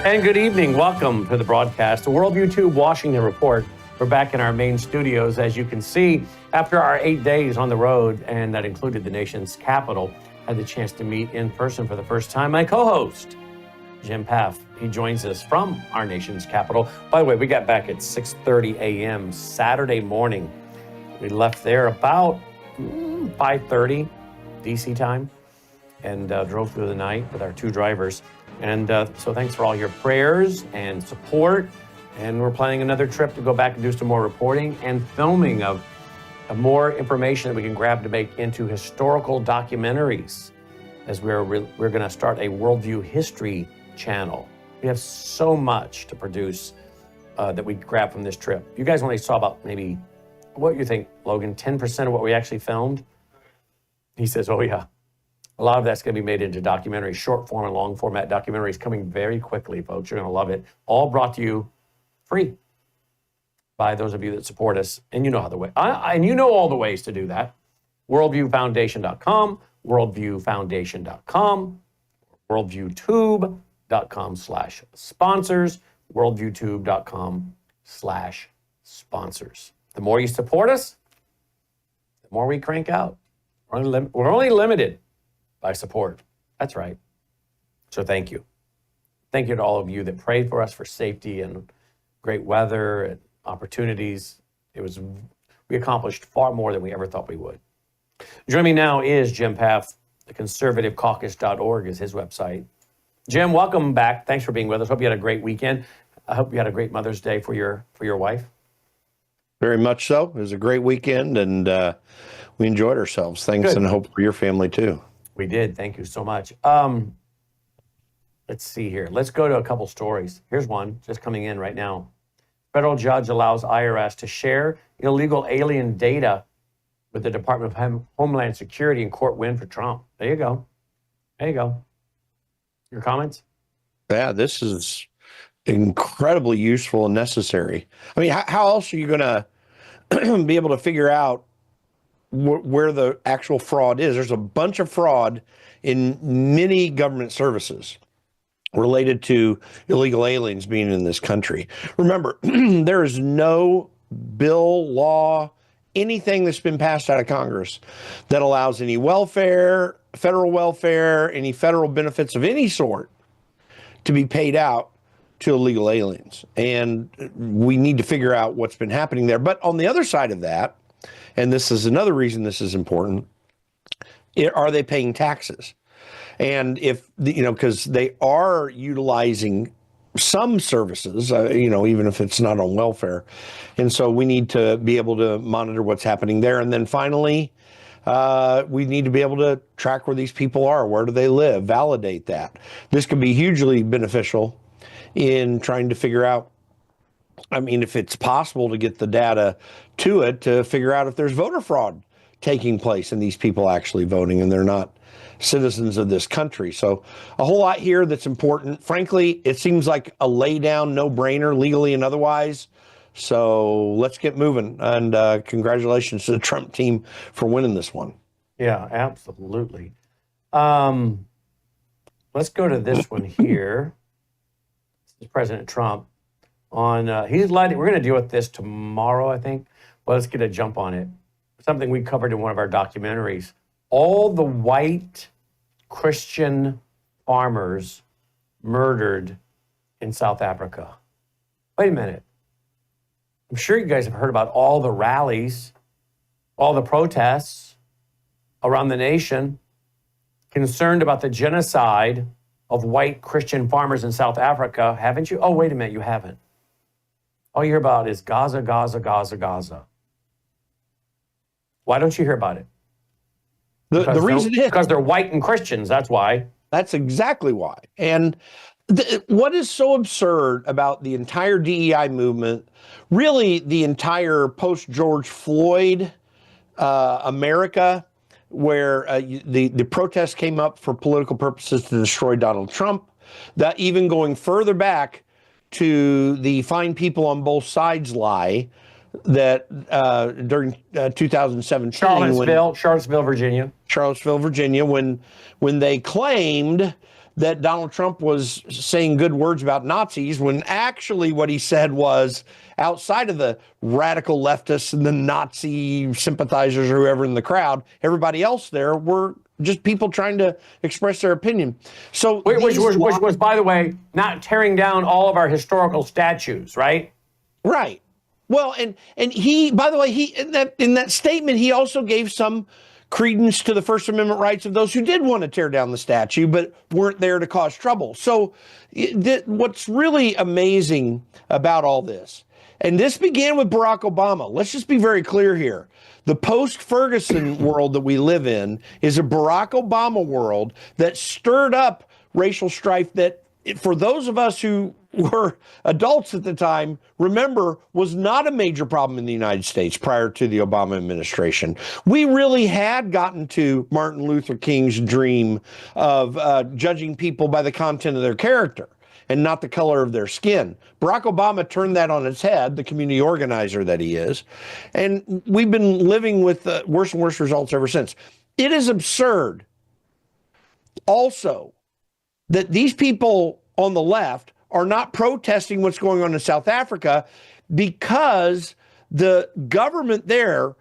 And good evening. Welcome to the broadcast, the WorldviewTube Washington Report. We're back in our main studios. As you can see, after our 8 days on the road, and that included the nation's capital, I had the chance to meet in person for the first time my co-host, Jim Paff. He joins us from our nation's capital. By the way, we got back at 6:30 a.m. Saturday morning. We left there about 5:30 DC time and drove through the night with our two drivers. And so thanks for all your prayers and support. And we're planning another trip to go back and do some more reporting and filming of more information that we can grab to make into historical documentaries, as we're going to start a Worldview history channel. We have so much to produce that we grab from this trip. You guys only saw about maybe, what you think, Logan, 10% of what we actually filmed? He says, oh yeah. A lot of that's going to be made into documentaries, short form and long format documentaries coming very quickly, folks. You're going to love it. All brought to you free by those of you that support us. And you know how the way, and you know all the ways to do that. WorldviewFoundation.com, WorldviewFoundation.com, WorldviewTube.com/sponsors, WorldviewTube.com/sponsors. The more you support us, the more we crank out. We're only limited by support. That's right. So thank you. Thank you to all of you that prayed for us for safety and great weather and opportunities. We accomplished far more than we ever thought we would. Joining me now is Jim Paff. The conservativecaucus.org is his website. Jim, welcome back. Thanks for being with us. Hope you had a great weekend. I hope you had a great Mother's Day for your wife. Very much so. It was a great weekend, and we enjoyed ourselves. Thanks. Good. And hope for your family too. We did. Thank you so much. Let's see here. Let's go to a couple stories. Here's one just coming in right now. Federal judge allows IRS to share illegal alien data with the Department of Homeland Security in court win for Trump. There you go. There you go. Your comments? Yeah, this is incredibly useful and necessary. I mean, how else are you going to be able to figure out where the actual fraud is? There's a bunch of fraud in many government services related to illegal aliens being in this country. Remember, there is no bill, law, anything that's been passed out of Congress that allows any welfare, federal welfare, any federal benefits of any sort to be paid out to illegal aliens. And we need to figure out what's been happening there. But on the other side of that, and this is another reason this is important, are they paying taxes? And if, because they are utilizing some services, even if it's not on welfare. And so we need to be able to monitor what's happening there. And then finally, we need to be able to track where these people are, where do they live, validate that. This could be hugely beneficial in trying to figure out, if it's possible to get the data to it, to figure out if there's voter fraud taking place and these people actually voting and they're not citizens of this country. So a whole lot here that's important. Frankly, it seems like a lay down, no-brainer, legally and otherwise. So let's get moving. And congratulations to the Trump team for winning this one. Yeah, absolutely. Let's go to this one here. This is President Trump. We're going to deal with this tomorrow, I think. But let's get a jump on it. Something we covered in one of our documentaries. All the white Christian farmers murdered in South Africa. Wait a minute. I'm sure you guys have heard about all the rallies, all the protests around the nation concerned about the genocide of white Christian farmers in South Africa. Haven't you? Oh, wait a minute, you haven't. All you hear about is Gaza, Gaza, Gaza, Gaza. Why don't you hear about it? The reason is because they're white and Christians. That's why. That's exactly why. And what is so absurd about the entire DEI movement, really the entire post-George Floyd America, where the protests came up for political purposes to destroy Donald Trump, that even going further back to the fine people on both sides lie, that during 2017, Charlottesville, Virginia, when they claimed that Donald Trump was saying good words about Nazis when actually what he said was, outside of the radical leftists and the Nazi sympathizers or whoever in the crowd, everybody else there were just people trying to express their opinion. So which was, by the way, not tearing down all of our historical statues, right? Right. Well, and he, by the way, he in that statement, he also gave some credence to the First Amendment rights of those who did want to tear down the statue, but weren't there to cause trouble. So what's really amazing about all this, and this began with Barack Obama. Let's just be very clear here. The post-Ferguson world that we live in is a Barack Obama world that stirred up racial strife that, for those of us who were adults at the time, remember, was not a major problem in the United States prior to the Obama administration. We really had gotten to Martin Luther King's dream of judging people by the content of their character and not the color of their skin. Barack Obama turned that on its head, the community organizer that he is, and we've been living with worse and worse results ever since. It is absurd also that these people on the left are not protesting what's going on in South Africa because the government there,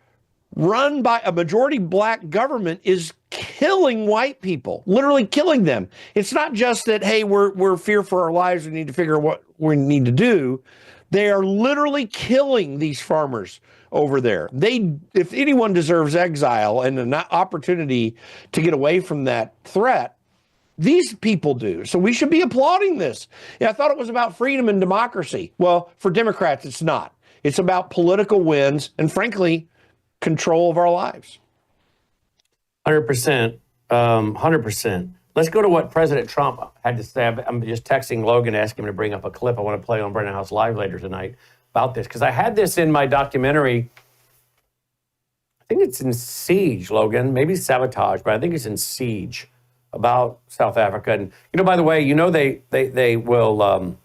run by a majority black government, is killing white people, literally killing them. It's not just that, hey, we're fearful for our lives, we need to figure out what we need to do. They are literally killing these farmers over there. If anyone deserves exile and an opportunity to get away from that threat, these people do. So we should be applauding this. Yeah, I thought it was about freedom and democracy. Well, for Democrats, it's not. It's about political wins and, frankly, control of our lives. 100%. 100%. Let's go to what President Trump had to say. I'm just texting Logan, asking him to bring up a clip I want to play on Brennan House Live later tonight about this, because I had this in my documentary. I think it's in Siege, Logan. Maybe Sabotage, but I think it's in Siege, about South Africa. And, by the way, they will,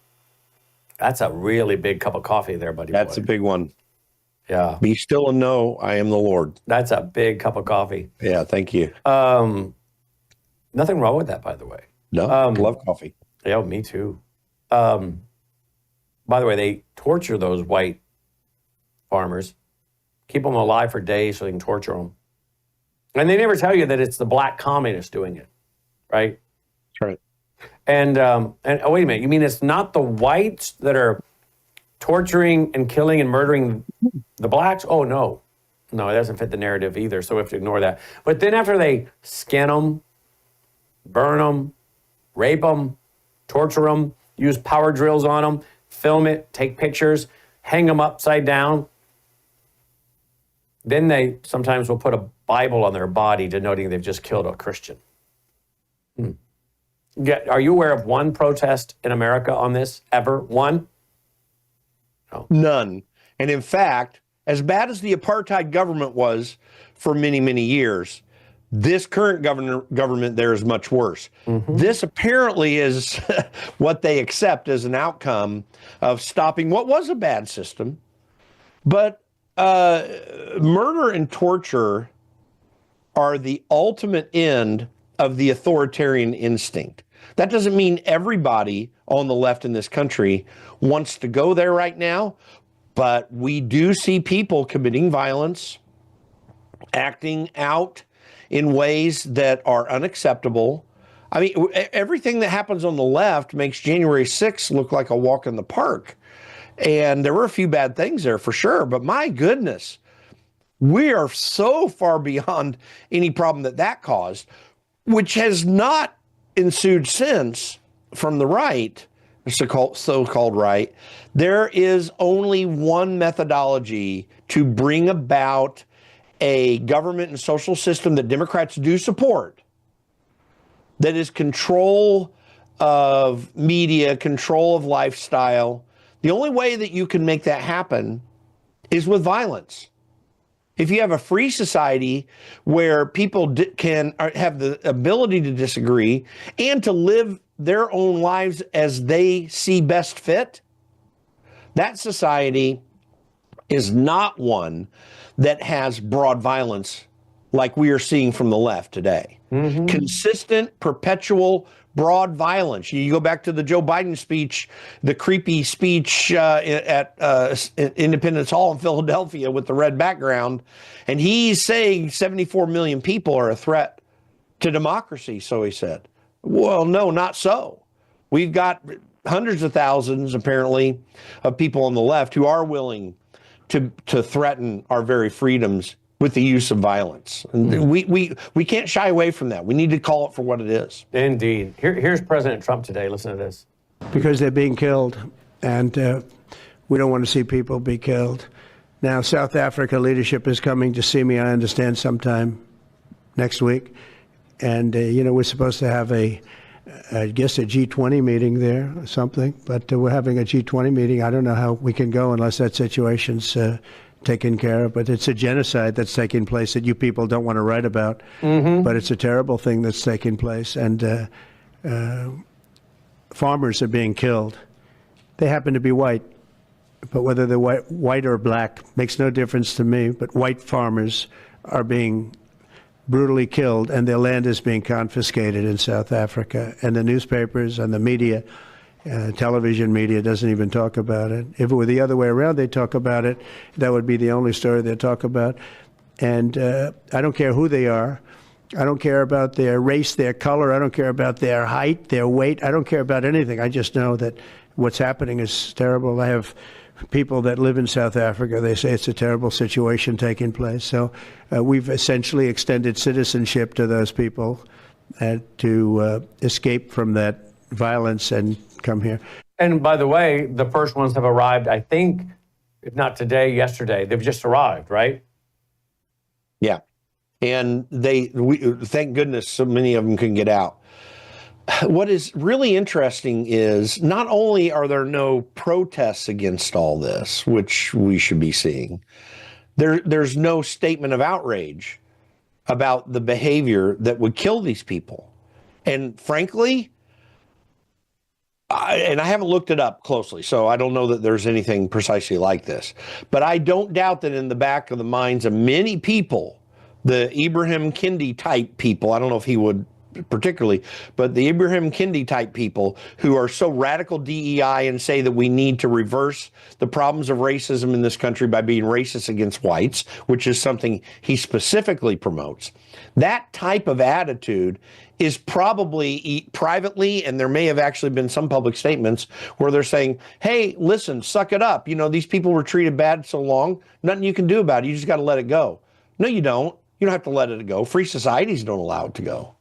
that's a really big cup of coffee there, buddy. That's a big one. Yeah. Be still and know I am the Lord. That's a big cup of coffee. Yeah, thank you. Nothing wrong with that, by the way. No, I love coffee. Yeah, me too. By the way, they torture those white farmers, keep them alive for days so they can torture them. And they never tell you that it's the black communists doing it, right? That's right. And oh, wait a minute, you mean it's not the whites that are torturing and killing and murdering the blacks? Oh, no. No, it doesn't fit the narrative either, so we have to ignore that. But then after they skin them, burn them, rape them, torture them, use power drills on them, film it, take pictures, hang them upside down, then they sometimes will put a Bible on their body denoting they've just killed a Christian. Are you aware of one protest in America on this, ever? One? No. None. And in fact, as bad as the apartheid government was for many, many years, this current government there is much worse. Mm-hmm. This apparently is what they accept as an outcome of stopping what was a bad system. But murder and torture are the ultimate end of the authoritarian instinct. That doesn't mean everybody on the left in this country wants to go there right now, but we do see people committing violence, acting out in ways that are unacceptable. I mean, everything that happens on the left makes January 6th look like a walk in the park. And there were a few bad things there for sure, but my goodness, we are so far beyond any problem that caused, which has not ensued since from the right, so-called right. There is only one methodology to bring about a government and social system that Democrats do support, that is control of media, control of lifestyle. The only way that you can make that happen is with violence. If you have a free society where people can have the ability to disagree and to live their own lives as they see best fit, that society is not one that has broad violence like we are seeing from the left today. Consistent, perpetual, broad violence. You go back to the Joe Biden speech, the creepy speech at Independence Hall in Philadelphia with the red background, and he's saying 74 million people are a threat to democracy, so he said. Well, no, not so. We've got hundreds of thousands, apparently, of people on the left who are willing to threaten our very freedoms with the use of violence. And we can't shy away from that. We need to call it for what it is. Indeed. Here's President Trump today. Listen to this. Because they're being killed, and we don't want to see people be killed. Now, South Africa leadership is coming to see me, I understand, sometime next week. And, we're supposed to have I guess a G20 meeting there or something, but we're having a G20 meeting. I don't know how we can go unless that situation's taken care of, but it's a genocide that's taking place that you people don't want to write about, but it's a terrible thing that's taking place, and farmers are being killed. They happen to be white, but whether they're white or black makes no difference to me, but white farmers are being brutally killed, and their land is being confiscated in South Africa, and the newspapers and the media, television media, doesn't even talk about it. If it were the other way around, they'd talk about it. That would be the only story they'd talk about. And I don't care who they are. I don't care about their race, their color. I don't care about their height, their weight. I don't care about anything. I just know that what's happening is terrible. I have people that live in South Africa. They say it's a terrible situation taking place. So we've essentially extended citizenship to those people to escape from that violence and come here. And by the way, the first ones have arrived, I think, if not today, yesterday. They've just arrived, right? Yeah. And thank goodness so many of them can get out. What is really interesting is not only are there no protests against all this, which we should be seeing, there's no statement of outrage about the behavior that would kill these people. And frankly, I haven't looked it up closely, so I don't know that there's anything precisely like this. But I don't doubt that in the back of the minds of many people, the Ibrahim Kendi type people, I don't know if he would particularly, but the Ibrahim Kendi type people who are so radical DEI and say that we need to reverse the problems of racism in this country by being racist against whites, which is something he specifically promotes. That type of attitude is probably privately, and there may have actually been some public statements where they're saying, hey, listen, suck it up. You know, these people were treated bad so long, nothing you can do about it. You just got to let it go. No, you don't. You don't have to let it go. Free societies don't allow it to go.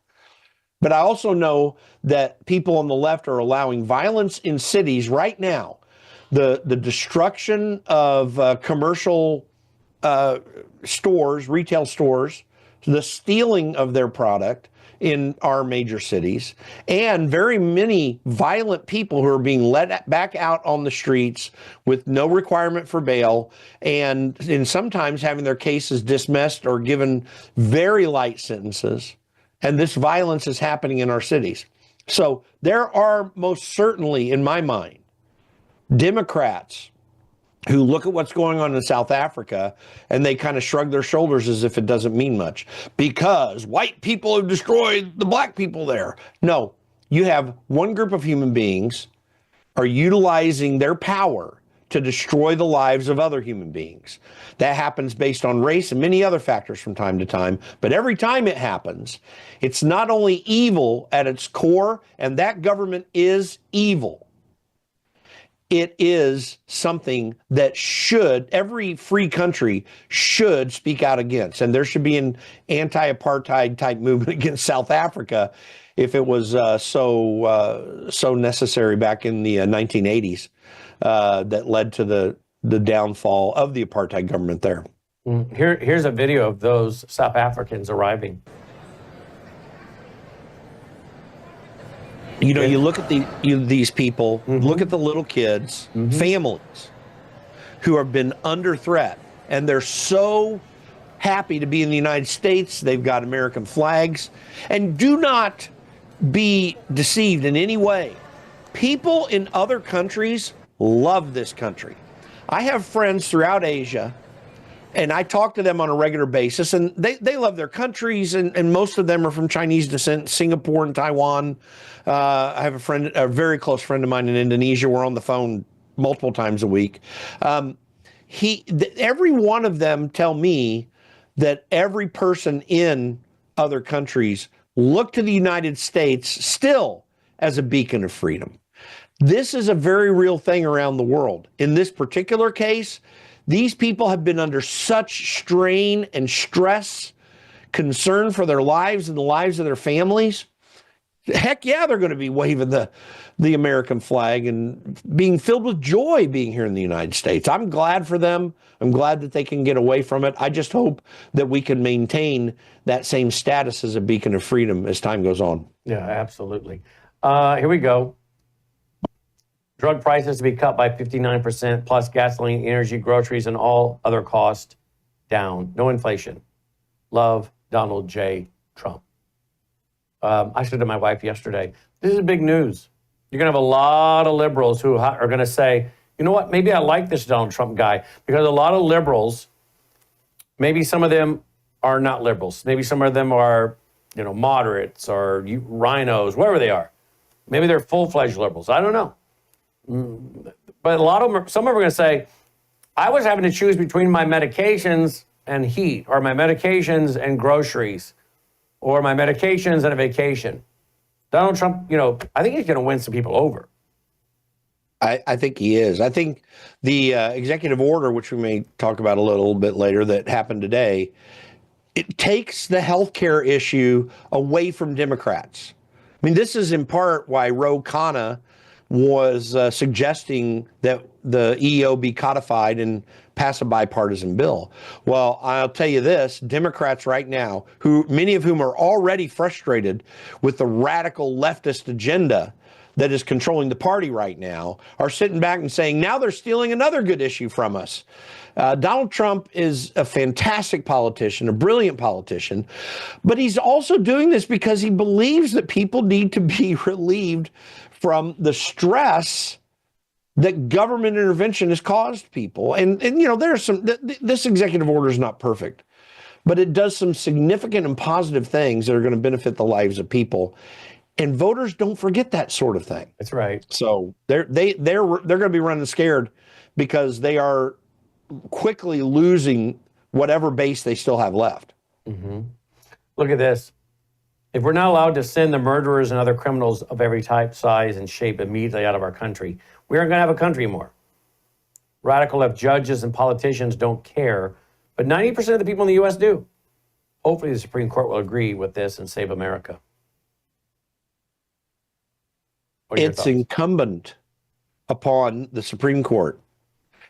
But I also know that people on the left are allowing violence in cities right now. The destruction of commercial stores, retail stores, the stealing of their product in our major cities, and very many violent people who are being let back out on the streets with no requirement for bail, and sometimes having their cases dismissed or given very light sentences. And this violence is happening in our cities. So there are most certainly, in my mind, Democrats who look at what's going on in South Africa and they kind of shrug their shoulders as if it doesn't mean much because white people have destroyed the black people there. No, you have one group of human beings are utilizing their power to destroy the lives of other human beings. That happens based on race and many other factors from time to time. But every time it happens, it's not only evil at its core, and that government is evil. It is something that every free country should speak out against. And there should be an anti-apartheid type movement against South Africa if it was so necessary back in the 1980s. That led to the downfall of the apartheid government there. Here's a video of those South Africans arriving. You know, you look at these people, look at the little kids, families who have been under threat, and they're so happy to be in the United States. They've got American flags, and do not be deceived in any way. People in other countries love this country. I have friends throughout Asia And I talk to them on a regular basis, and they love their countries, and most of them are from Chinese descent, Singapore and Taiwan. I have a very close friend of mine in Indonesia. We're on the phone multiple times a week. Every one of them tell me that every person in other countries look to the United States still as a beacon of freedom. This is a very real thing around the world. In this particular case, these people have been under such strain and stress, concern for their lives and the lives of their families. Heck yeah, they're going to be waving the American flag and being filled with joy being here in the United States. I'm glad for them. I'm glad that they can get away from it. I just hope that we can maintain that same status as a beacon of freedom as time goes on. Yeah, absolutely. Here we go. Drug prices to be cut by 59%, plus gasoline, energy, groceries, and all other costs down. No inflation. Love, Donald J. Trump. I said to my wife yesterday, this is big news. You're going to have a lot of liberals who are going to say, you know what, maybe I like this Donald Trump guy. Because a lot of liberals, maybe some of them are not liberals. Maybe some of them are, moderates or rhinos, whatever they are. Maybe they're full-fledged liberals. I don't know. But a lot of them, some of them are going to say, I was having to choose between my medications and heat, or my medications and groceries, or my medications and a vacation. Donald Trump, I think he's going to win some people over. I think he is. I think the executive order, which we may talk about a little bit later, that happened today, it takes the healthcare issue away from Democrats. I mean, this is in part why Ro Khanna was suggesting that the EO be codified and pass a bipartisan bill. Well, I'll tell you this, Democrats right now, many of whom are already frustrated with the radical leftist agenda that is controlling the party right now, are sitting back and saying, now they're stealing another good issue from us. Donald Trump is a fantastic politician, a brilliant politician, but he's also doing this because he believes that people need to be relieved from the stress that government intervention has caused people. And there's this executive order is not perfect, but it does some significant and positive things that are going to benefit the lives of people. And voters don't forget that sort of thing. That's right. So they're going to be running scared because they are quickly losing whatever base they still have left. Mm-hmm. Look at this. If we're not allowed to send the murderers and other criminals of every type, size, and shape immediately out of our country, we aren't going to have a country anymore. Radical left judges and politicians don't care, but 90% of the people in the U.S. do. Hopefully the Supreme Court will agree with this and save America. It's incumbent upon the Supreme Court,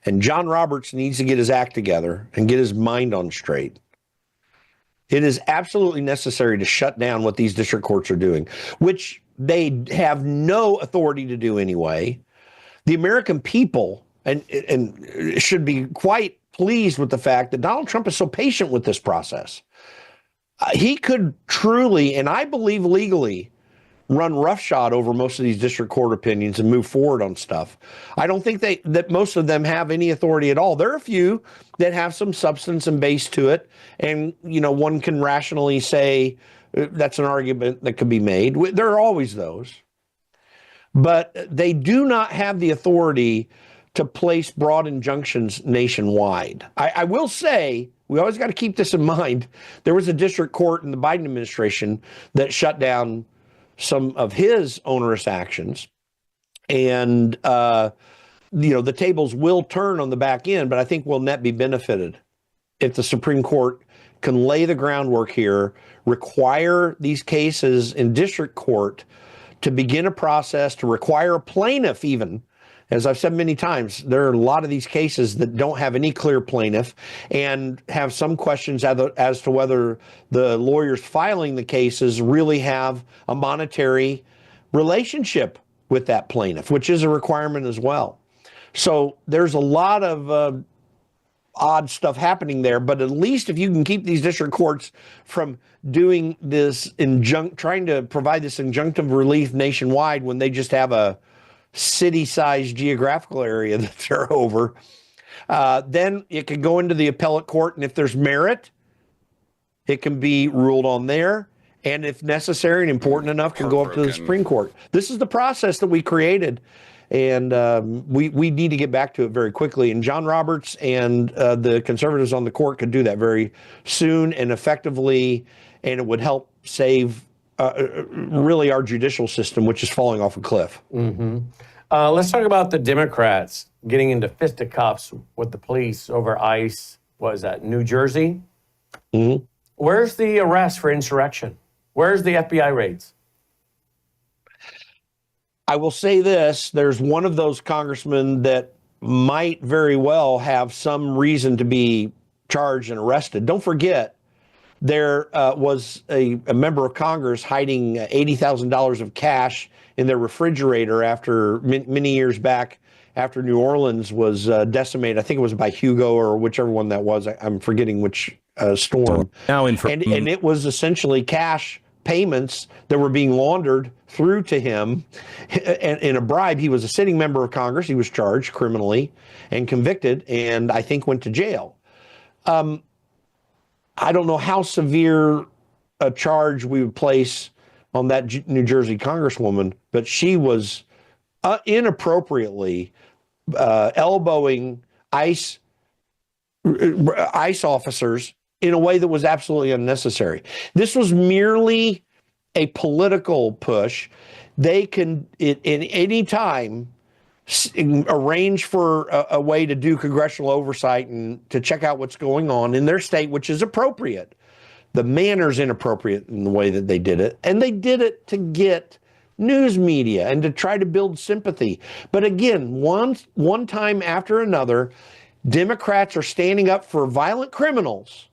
and John Roberts needs to get his act together and get his mind on straight. It is absolutely necessary to shut down what these district courts are doing, which they have no authority to do anyway. The American people and should be quite pleased with the fact that Donald Trump is so patient with this process. He could truly, and I believe legally, run roughshod over most of these district court opinions and move forward on stuff. I don't think that most of them have any authority at all. There are a few that have some substance and base to it, and one can rationally say that's an argument that could be made. There are always those, but they do not have the authority to place broad injunctions nationwide. I will say, we always got to keep this in mind. There was a district court in the Biden administration that shut down some of his onerous actions, and the tables will turn on the back end, but I think we'll net be benefited if the Supreme Court can lay the groundwork here, require these cases in district court to begin a process, to require a plaintiff even. As I've said many times, there are a lot of these cases that don't have any clear plaintiff and have some questions as to whether the lawyers filing the cases really have a monetary relationship with that plaintiff, which is a requirement as well. So there's a lot of odd stuff happening there, but at least if you can keep these district courts from doing this trying to provide this injunctive relief nationwide when they just have a city-sized geographical area that they're over, Then it can go into the appellate court, and if there's merit, it can be ruled on there. And if necessary and important enough, can go up to the Supreme Court. This is the process that we created, and we need to get back to it very quickly. And John Roberts and the conservatives on the court could do that very soon and effectively, and it would help save really our judicial system, which is falling off a cliff. Let's talk about the Democrats getting into fisticuffs with the police over ICE. What is that, New Jersey? Where's the arrest for insurrection? Where's the FBI raids? I will say this, there's one of those congressmen that might very well have some reason to be charged and arrested. Don't forget, there was a member of Congress hiding $80,000 of cash in their refrigerator after many years back, after New Orleans was decimated. I think it was by Hugo or whichever one that was. I'm forgetting which storm. And it was essentially cash payments that were being laundered through to him in a bribe. He was a sitting member of Congress. He was charged criminally and convicted, and I think went to jail. I don't know how severe a charge we would place on that New Jersey congresswoman, but she was inappropriately elbowing ICE officers in a way that was absolutely unnecessary. This was merely a political push. They can, at any time, arrange for a way to do congressional oversight and to check out what's going on in their state, which is appropriate. The manner's inappropriate in the way that they did it, and they did it to get news media and to try to build sympathy. But again, one time after another, Democrats are standing up for violent criminals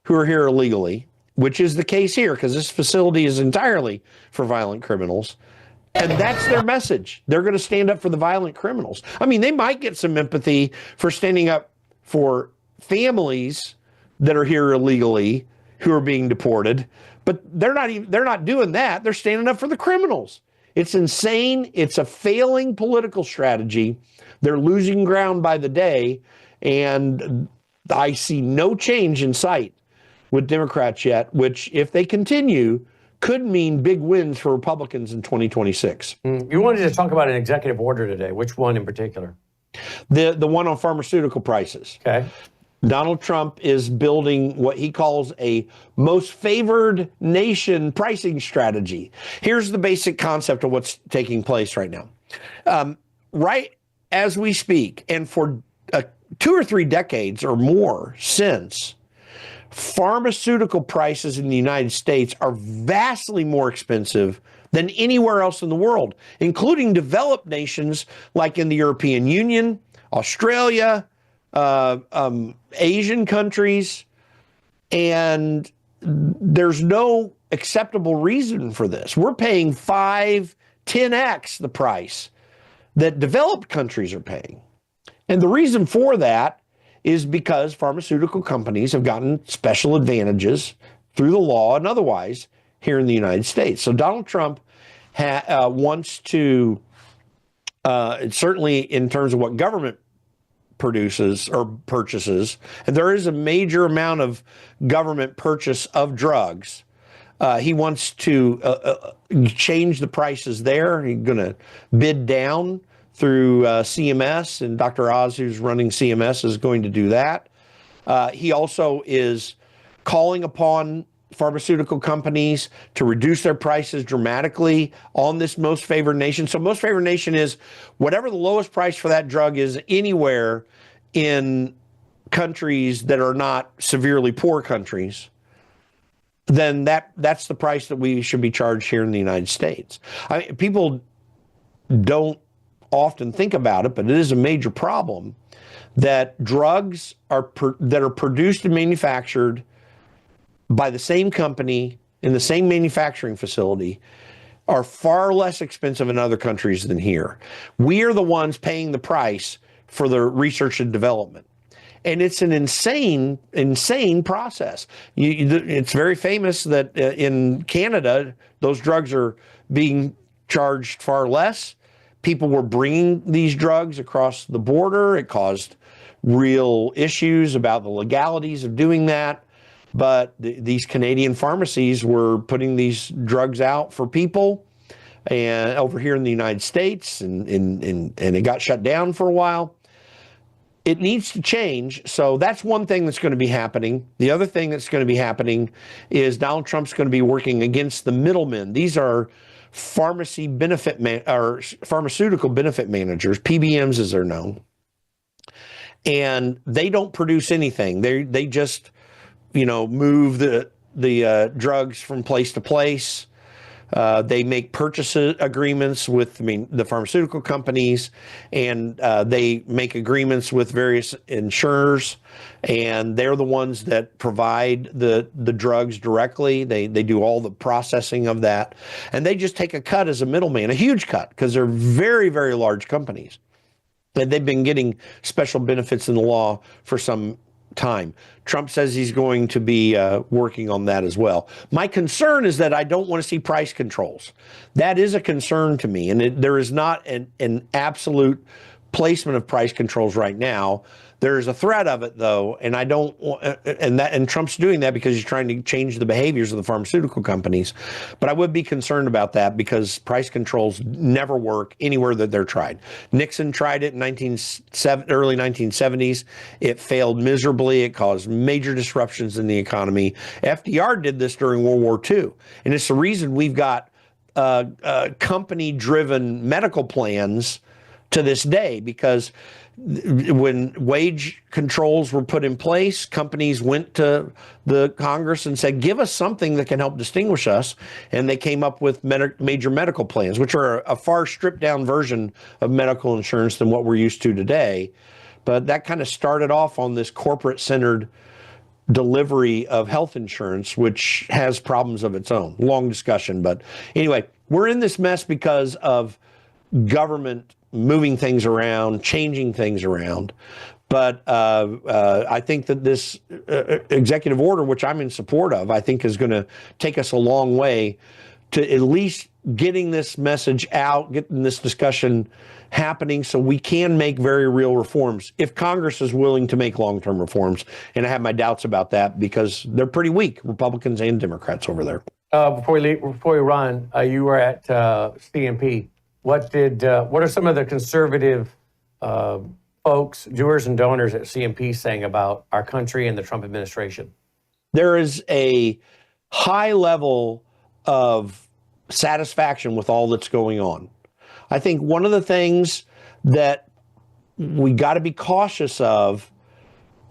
who are here illegally, which is the case here because this facility is entirely for violent criminals. And that's their message. They're going to stand up for the violent criminals. I mean, they might get some empathy for standing up for families that are here illegally who are being deported, but they're not doing that. They're standing up for the criminals. It's insane. It's a failing political strategy. They're losing ground by the day, and I see no change in sight with Democrats yet, which, if they continue, could mean big wins for Republicans in 2026. You wanted to talk about an executive order today. Which one in particular? The one on pharmaceutical prices. Okay. Donald Trump is building what he calls a most favored nation pricing strategy. Here's the basic concept of what's taking place right now. Right as we speak, and for 2 or 3 decades or more since, pharmaceutical prices in the United States are vastly more expensive than anywhere else in the world, including developed nations like in the European Union, Australia, Asian countries, and there's no acceptable reason for this. We're paying 5-10x the price that developed countries are paying. And the reason for that is because pharmaceutical companies have gotten special advantages through the law and otherwise here in the United States. So Donald Trump wants to, certainly in terms of what government produces or purchases, and there is a major amount of government purchase of drugs. He wants to change the prices there. He's going to bid down through CMS, and Dr. Oz, who's running CMS, is going to do that. He also is calling upon pharmaceutical companies to reduce their prices dramatically on this most favored nation. So most favored nation is whatever the lowest price for that drug is anywhere in countries that are not severely poor countries, then that's the price that we should be charged here in the United States. People don't often think about it, but it is a major problem that drugs that are produced and manufactured by the same company in the same manufacturing facility are far less expensive in other countries than here. We are the ones paying the price for the research and development. And it's an insane process. It's very famous that in Canada, those drugs are being charged far less. People were bringing these drugs across the border. It caused real issues about the legalities of doing that. But these Canadian pharmacies were putting these drugs out for people, and over here in the United States, and it got shut down for a while. It needs to change. So that's one thing that's going to be happening. The other thing that's going to be happening is Donald Trump's going to be working against the middlemen. These are pharmaceutical benefit managers, PBMs as they're known. And they don't produce anything. They just, move the drugs from place to place. They make purchase agreements with, the pharmaceutical companies, and they make agreements with various insurers, and they're the ones that provide the drugs directly. They do all the processing of that, and they just take a cut as a middleman, a huge cut, because they're very, very large companies. And they've been getting special benefits in the law for some time. Trump says he's going to be working on that as well. My concern is that I don't want to see price controls. That is a concern to me, and there is not an absolute placement of price controls right now. There is a threat of it, though, and I don't. And Trump's doing that because he's trying to change the behaviors of the pharmaceutical companies. But I would be concerned about that because price controls never work anywhere that they're tried. Nixon tried it in early 1970s. It failed miserably. It caused major disruptions in the economy. FDR did this during World War II, and it's the reason we've got company-driven medical plans to this day, because when wage controls were put in place, companies went to the Congress and said, give us something that can help distinguish us. And they came up with major medical plans, which are a far stripped down version of medical insurance than what we're used to today. But that kind of started off on this corporate centered delivery of health insurance, which has problems of its own. Long discussion. But anyway, we're in this mess because of government moving things around, changing things around. But I think that this executive order, which I'm in support of, I think is going to take us a long way to at least getting this message out, getting this discussion happening so we can make very real reforms if Congress is willing to make long-term reforms. And I have my doubts about that because they're pretty weak, Republicans and Democrats over there. Before we run, you were at CMP. What are some of the conservative folks, doers and donors at CMP saying about our country and the Trump administration? There is a high level of satisfaction with all that's going on. I think one of the things that we got to be cautious of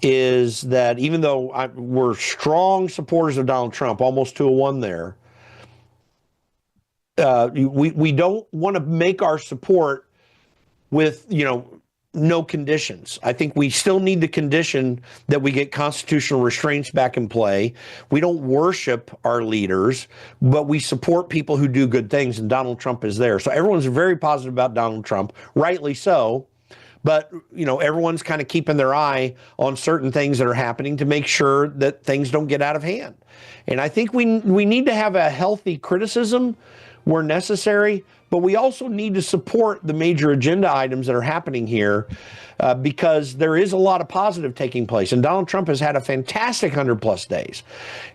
is that even though we're strong supporters of Donald Trump, almost 2-1 there, we don't want to make our support with, no conditions. I think we still need the condition that we get constitutional restraints back in play. We don't worship our leaders, but we support people who do good things, and Donald Trump is there. So everyone's very positive about Donald Trump, rightly so. But, everyone's kind of keeping their eye on certain things that are happening to make sure that things don't get out of hand. And I think we need to have a healthy criticism where necessary, but we also need to support the major agenda items that are happening here because there is a lot of positive taking place. And Donald Trump has had a fantastic 100+ days,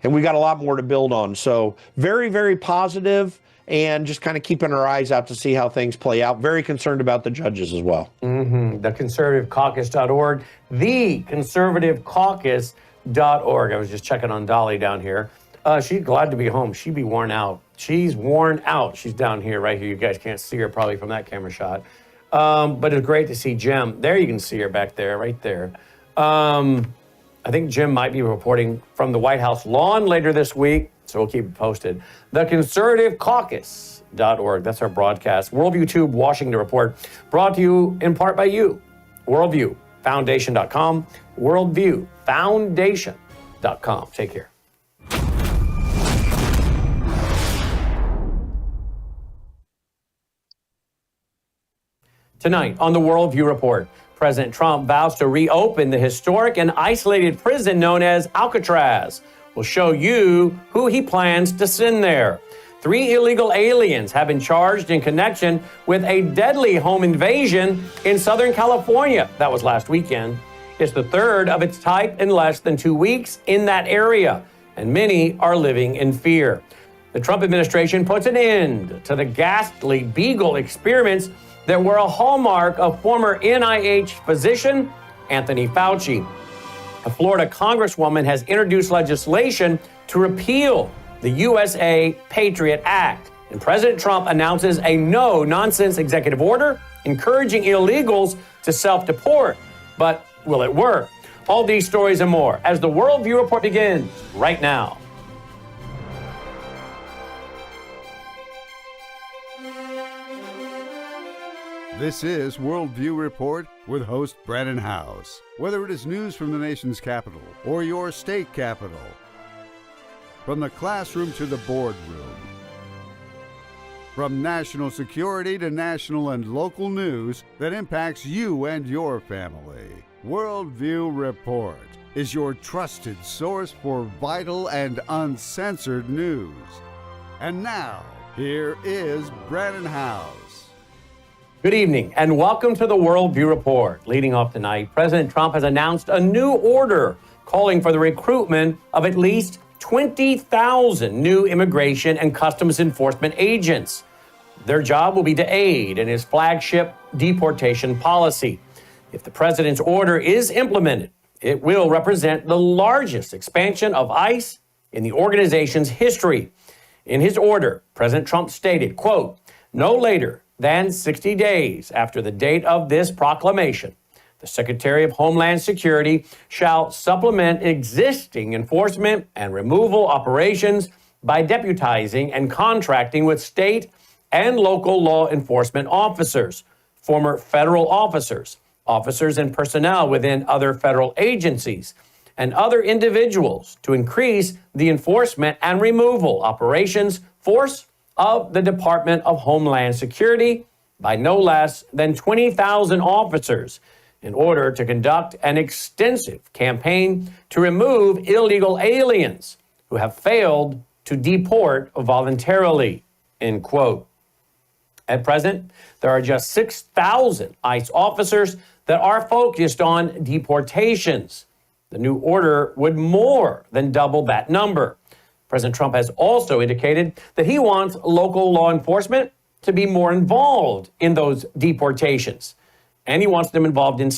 and we got a lot more to build on. So very, very positive, and just kind of keeping our eyes out to see how things play out. Very concerned about the judges as well. Mm-hmm. TheConservativeCaucus.org, TheConservativeCaucus.org. I was just checking on Dolly down here. She's glad to be home. She'd be worn out. She's worn out. She's down here, right here. You guys can't see her probably from that camera shot. But it's great to see Jim. There you can see her back there, right there. I think Jim might be reporting from the White House lawn later this week, so we'll keep it posted. TheConservativeCaucus.org. That's our broadcast. WorldviewTube, Washington Report, brought to you in part by you. WorldviewFoundation.com. WorldviewFoundation.com. Take care. Tonight on the Worldview Report, President Trump vows to reopen the historic and isolated prison known as Alcatraz. We'll show you who he plans to send there. 3 illegal aliens have been charged in connection with a deadly home invasion in Southern California. That was last weekend. It's the third of its type in less than 2 weeks in that area, and many are living in fear. The Trump administration puts an end to the ghastly Beagle experiments that were a hallmark of former NIH physician Anthony Fauci. A Florida congresswoman has introduced legislation to repeal the USA Patriot Act. And President Trump announces a no-nonsense executive order encouraging illegals to self-deport. But will it work? All these stories and more as the Worldview Report begins right now. This is Worldview Report with host Brandon House. Whether it is news from the nation's capital or your state capital, from the classroom to the boardroom, from national security to national and local news that impacts you and your family, Worldview Report is your trusted source for vital and uncensored news. And now, here is Brandon House. Good evening and welcome to the Worldview Report. Leading off tonight, President Trump has announced a new order calling for the recruitment of at least 20,000 new immigration and customs enforcement agents. Their job will be to aid in his flagship deportation policy. If the president's order is implemented, it will represent the largest expansion of ICE in the organization's history. In his order, President Trump stated, quote, "No later than 60 days after the date of this proclamation, the Secretary of Homeland Security shall supplement existing enforcement and removal operations by deputizing and contracting with state and local law enforcement officers, former federal officers, officers and personnel within other federal agencies, and other individuals to increase the enforcement and removal operations force of the Department of Homeland Security by no less than 20,000 officers in order to conduct an extensive campaign to remove illegal aliens who have failed to deport voluntarily," end quote. At present, there are just 6,000 ICE officers that are focused on deportations. The new order would more than double that number. President Trump has also indicated that he wants local law enforcement to be more involved in those deportations, and he wants them involved in